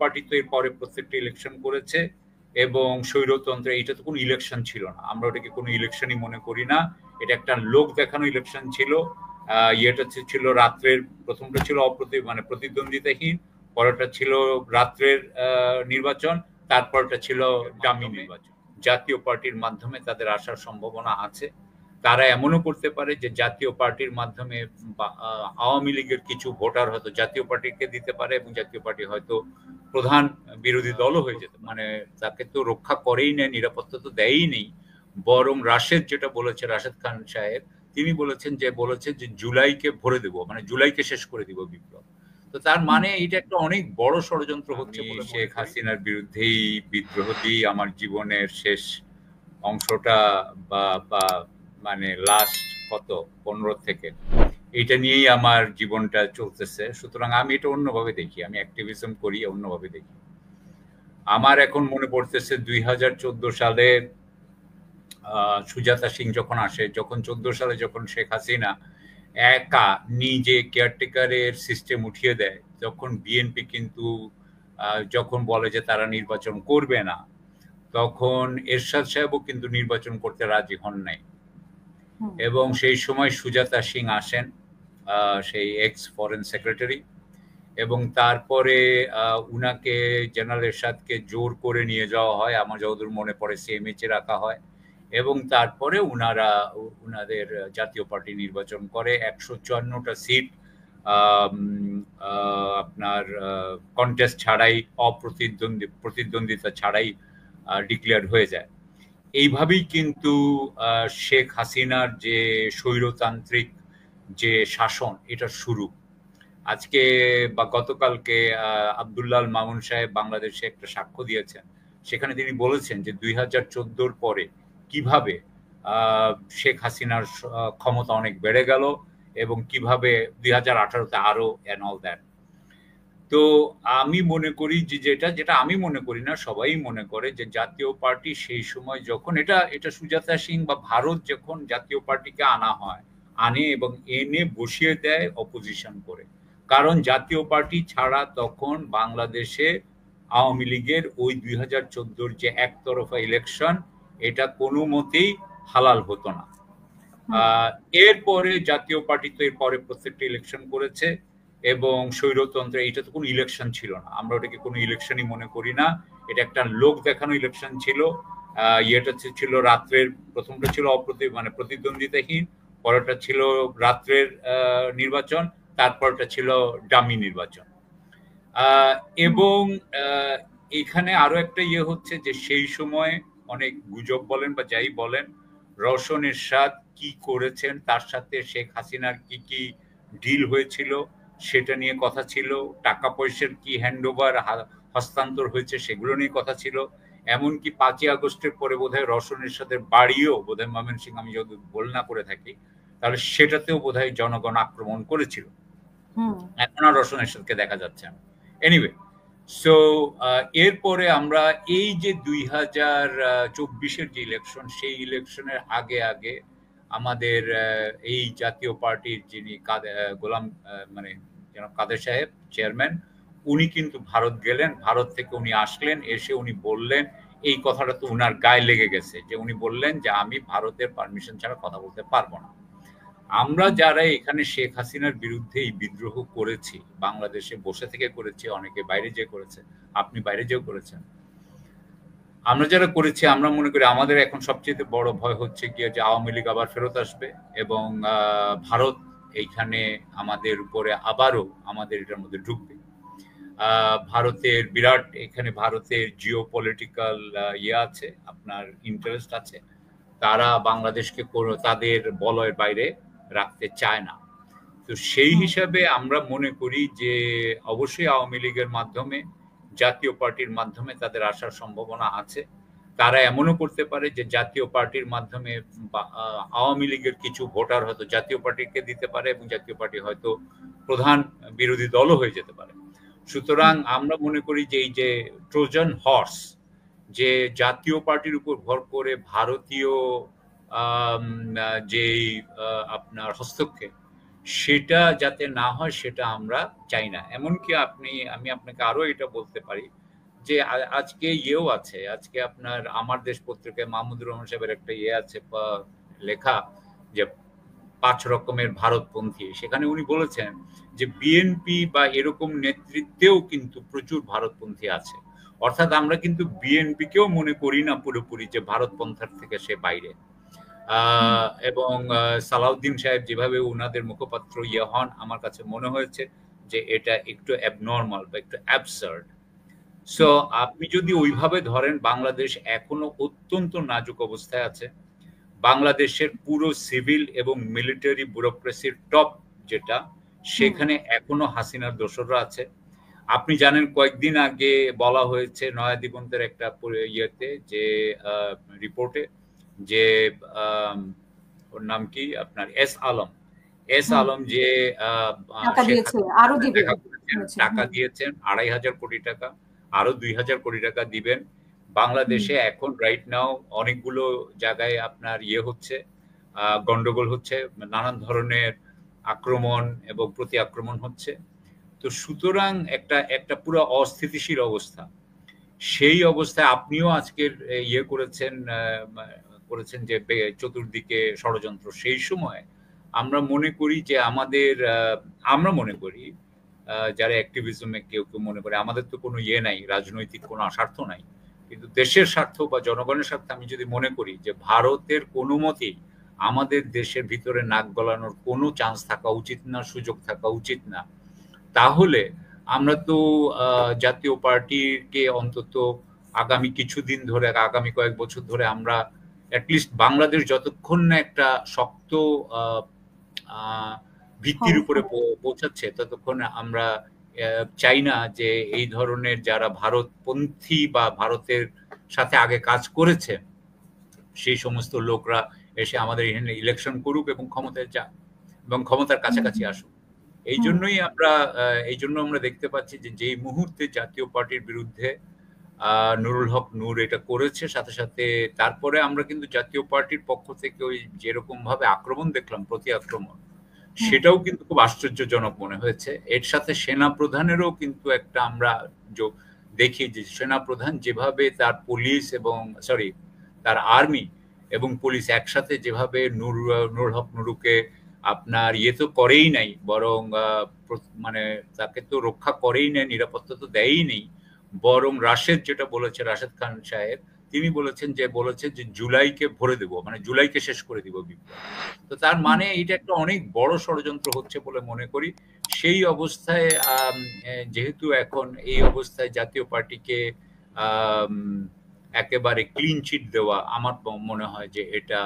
Party তো এর পরে প্রত্যেকটা ইলেকশন করেছে এবং স্বৈরতন্ত্রে এটা তো কোনো ইলেকশন ছিল না, আমরা ওটাকে কোনো ইলেকশনই মনে করি না। এটা একটা লোক দেখানো ইলেকশন ছিল। ইয়েটা ছিল রাত্রের, প্রথমটা ছিল প্রতিদ্বন্দ্বিতাহীন, পরেরটা ছিল রাত্রের নির্বাচন, তারপরটা ছিল ডামি নির্বাচন। জাতীয় পার্টির মাধ্যমে তাদের আসার সম্ভাবনা আছে। তারা এমনও করতে পারে যে জাতীয় পার্টির মাধ্যমে আওয়ামী লীগের কিছু ভোটার হয়তো জাতীয় পার্টিকে দিতে পারে এবং জাতীয় পার্টি হয়তো প্রধান বিরোধী দলও হয়ে যেতে, তাকে তো রক্ষা করেই নেই, নিরাপত্তা তো দেয়ই নেই। বরং রাশেদ যেটা বলেছে, রাশেদ খান সাহেব, তিনি বলেছেন যে জুলাইকে ভরে দেব, জুলাইকে শেষ করে দিব বিপ্লব। তো তার এটা একটা অনেক বড় ষড়যন্ত্র হচ্ছে। শেখ হাসিনার বিরুদ্ধেই বিদ্রোহ দিয়ে আমার জীবনের শেষ অংশটা বা লাস্ট 15 থেকে এটা নিয়েই আমার জীবনটা চলতেছে। সুতরাং আমি এটা অন্যভাবে দেখি, আমি অ্যাক্টিভিজম করি অন্যভাবে দেখি। আমার এখন মনে পড়তেছে 2014 সালে সুজাতা সিং যখন আসে, যখন 14 সালে যখন শেখ হাসিনা একা নিজে কেয়ারটেকারের সিস্টেম উঠিয়ে দেয়, তখন বিএনপি কিন্তু যখন বলে যে তারা নির্বাচন করবে না, তখন এরশাদ সাহেবও কিন্তু নির্বাচন করতে রাজি হন নাই। এবং সেই সময় সুজাতা সিং আসেন, সেই এক্স ফরেন সেক্রেটারি, এবং তারপরে উনাকে জেনারেল এরশাদকে জোর করে নিয়ে যাওয়া হয়, আমার যতদূর মনে পড়ে সিএমএইচে রাখা হয়, এবং তারপরে উনাদের জাতীয় পার্টি নির্বাচন করে 154টা সিট আপনার কন্টেস্ট ছাড়াই, প্রতিদ্বন্দ্বিতা ছাড়াই ডিক্লেয়ার হয়ে যায়। এইভাবেই কিন্তু শেখ হাসিনার যে স্বৈরতান্ত্রিক যে শাসন, এটা শুরু। আজকে বা গতকালকে আব্দুল্লাহ আল মামুন সাহেব বাংলাদেশে একটা সাক্ষ্য দিয়েছেন, সেখানে তিনি বলেছেন যে 2014 পরে কিভাবে শেখ হাসিনার ক্ষমতা অনেক বেড়ে গেল এবং কিভাবে 2018-তে আরো এন্ড অল দ্যাট। তো আমি মনে করি যে যেটা আমি মনে করি না, সবাই মনে করে যে জাতীয় পার্টি সেই সময় যখন এটা সুজাতা সিং বা ভারত যখন জাতীয় পার্টিকে আনে এবং এনে বসিয়ে দেয় অপোজিশন করে, কারণ জাতীয় পার্টি ছাড়া তখন বাংলাদেশে আওয়ামী লীগের ওই 2014 যে একতরফা ইলেকশন, এটা কোনো মতেই হালাল হতো না। এরপরে জাতীয় পার্টি তো এরপরে প্রত্যেকটা ইলেকশন করেছে এবং স্বৈরতন্ত্রে এটা তো কোনো ইলেকশন ছিল না, আমরা ওটাকে কোনো ইলেকশনই মনে করি না। এটা একটা লোক দেখানো ইলেকশন ছিল। ইয়েটা ছিল রাত্রের, প্রথমটা ছিল প্রতিদ্বন্দ্বিতাহীন, পরেরটা ছিল রাত্রের নির্বাচন, তারপরটা ছিল ডামি নির্বাচন। এবং এখানে আরো একটা হচ্ছে যে সেই সময় অনেক গুজব বলেন বা যাই বলেন, রওশন এরশাদ কি করেছেন, তার সাথে শেখ হাসিনার কি কি ডিল হয়েছিল সেটা নিয়ে কথা ছিল, টাকা পয়সার কি হ্যান্ডওভার হস্তান্তর হয়েছে সেগুলো নিয়ে কথা ছিল। এমনকি 5ই আগস্টের পরে বোধহয় রওশন এরশাদের বাড়িও বোধহয় ময়মনসিংহ, আমি যদি ভুল না করে থাকি, তাহলে সেটাতেও বোধহয় জনগণ আক্রমণ করেছিল। এখন আর রওশন এরশাদকে দেখা যাচ্ছে না। এনিওয়ে, সো এরপরে আমরা এই যে 2024-এর যে ইলেকশন, সেই ইলেকশনের আগে আমাদের এই জাতীয় পার্টির যিনি গোলাম কাদের সাহেব চেয়ারম্যান, উনি কিন্তু ভারত গেলেন। ভারত থেকে উনি আসলেন, এসে উনি বললেন, এই কথাটা তো উনার গায়ে লেগে গেছে, যে উনি বললেন যে আমি ভারতের পারমিশন ছাড়া কথা বলতে পারবো না। আমরা যারা এখানে শেখ হাসিনার বিরুদ্ধে এই বিদ্রোহ করেছি, বাংলাদেশে বসে থেকে করেছি, অনেকে বাইরে যেয়ে করেছে, আপনি বাইরে যেও করেছেন, আমরা যারা করেছি, আমরা মনে করি আমাদের এখন সবচেয়ে বড় ভয় হচ্ছে গিয়ে যে আওয়ামী লীগ আবার ফেরত আসবে এবং ভারত এইখানে আমাদের উপরে আবারও আমাদের এটার মধ্যে ঢুকবে। ভারতের বিরাট, এখানে ভারতের জিও পলিটিক্যাল আছে, আপনার ইন্টারেস্ট আছে, তারা বাংলাদেশকে তাদের বলয়ের বাইরে রাখতে চায় না। তো সেই হিসাবে আমরা মনে করি যে অবশ্যই আওয়ামী লীগের মাধ্যমে, জাতীয় পার্টির মাধ্যমে তাদের আসার সম্ভাবনা আছে। তারা এমনও করতে পারে যে জাতীয় পার্টির মাধ্যমে আওয়ামী লীগের কিছু ভোটার হয়তো জাতীয় পার্টিকে দিতে পারে এবং জাতীয় পার্টি হয়তো প্রধান বিরোধী দলও হয়ে যেতে পারে। সুতরাং আমরা মনে করি যে এই যে ট্রোজান হর্স, যে জাতীয় পার্টির উপর ভর করে ভারতীয় যে আপনার হস্তক্ষেপ, সেটা যাতে না হয় সেটা আমরা চাই না। এমনকি আমি আপনাকে আরো এটা বলতে পারি যে আজকে ইয়েও আছে, আজকে আপনার আমার দেশ পত্রিকায় মাহমুদুর রহমান সাহেবের একটা ইয়ে আছে লেখা, যে ৫ রকমের ভারতপন্থী। সেখানে উনি বলেছেন যে বিএনপি বা এরকম নেতৃত্বেও কিন্তু প্রচুর ভারতপন্থী আছে। অর্থাৎ আমরা কিন্তু বিএনপিকেও মনে করি না পুরোপুরি যে ভারতপন্থার থেকে সে বাইরে। এবং সালাউদ্দিন সাহেব যেভাবে উনাদের মুখপাত্র ইয়ে হন, আমার কাছে মনে হয়েছে যে এটা একটু অ্যাবনর্মাল বা একটু অ্যাবসার্ড। সো আপনি যদি ওইভাবে ধরেন, বাংলাদেশ এখনো অত্যন্ত নাজুক অবস্থায় আছে। বাংলাদেশের পুরো সিভিল এবং মিলিটারি ব্যুরোক্রেসির টপ যেটা, সেখানে এখনো হাসিনার দোসররা আছে। আপনি জানেন কয়েকদিন আগে বলা হয়েছে নয়া দিগন্তের একটা ইয়েতে, যে রিপোর্টে, যে ওর নাম কি আপনার এস আলম যে দেখা করেছেন, টাকা দিয়েছেন ২,৫০০ কোটি টাকা, আরো ২,০০০ কোটি টাকা দিবেন। বাংলাদেশে এখন রাইট নাও অনেকগুলো জায়গায় আপনার ইয়ে হচ্ছে, গন্ডগোল হচ্ছে, নানান ধরনের আক্রমণ এবং প্রতি আক্রমণ হচ্ছে। তো সুতরাং একটা একটা পুরো অস্থিতিশীল অবস্থা। সেই অবস্থায় আপনিও আজকের ইয়ে করেছেন যে চতুর্দিকে ষড়যন্ত্র। সেই সময় আমরা মনে করি যে আমরা মনে করি, যারা অ্যাক্টিভিজমে কেউ কেউ মনে করে আমাদের তো কোনো ইয়ে নাই, রাজনৈতিক কোনো স্বার্থ নাই, কিন্তু দেশের স্বার্থ বা জনগণের স্বার্থে আমি যদি মনে করি যে ভারতের কোনো মতেই আমাদের দেশের ভিতরে নাক গলানোর কোনো চান্স থাকা উচিত না, সুযোগ থাকা উচিত না, তাহলে আমরা তো জাতীয় পার্টিকে অন্তত আগামী কিছুদিন ধরে, আগামী কয়েক বছর ধরে আমরা অ্যাটলিস্ট বাংলাদেশ যতক্ষণ না একটা শক্ত ভিত্তির উপরে পৌঁছাচ্ছে, ততক্ষণ আমরা চাই না যে এই ধরনের যারা ভারতপন্থী বা ভারতের সাথে আগে কাজ করেছে সেই সমস্ত লোকরা এসে আমাদের এখানে ইলেকশন করুক এবং ক্ষমতায় যাক এবং ক্ষমতার কাছাকাছি আসুক। এই জন্য আমরা দেখতে পাচ্ছি যে যেই মুহূর্তে জাতীয় পার্টির বিরুদ্ধে নুরুল হক নূর এটা করেছে, সাথে সাথে তারপরে আমরা কিন্তু জাতীয় পার্টির পক্ষ থেকে ওই যেরকম ভাবে আক্রমণ দেখলাম, প্রতি আক্রমণ, সেটাও কিন্তু খুব আশ্চর্যজনক মনে হয়েছে। এর সাথে সেনা প্রধানেরও কিন্তু একটা আমরা দেখি যে সেনা প্রধান যেভাবে তার পুলিশ এবং তার আর্মি এবং পুলিশ একসাথে যেভাবে নুরুল হক নুরুকে আপনার ইয়ে তো করেই নাই, বরং মানে তাকে তো রক্ষা করেই নাই, নিরাপত্তা তো দেয়ই নেই, বরং যেটা বলেছে রাশেদ খান সাহেব, তিনি বলেছেন যে জুলাইকে ভরে দেব, মানে জুলাইকে শেষ করে দিব বিপ্লব। তো তার মানে এটা একটা অনেক বড় ষড়যন্ত্র হচ্ছে বলে মনে করি। সেই অবস্থায় যেহেতু এখন এই অবস্থায় জাতীয় পার্টিকে একেবারে ক্লিন চিট দেওয়া, আমার মনে হয় যে এটা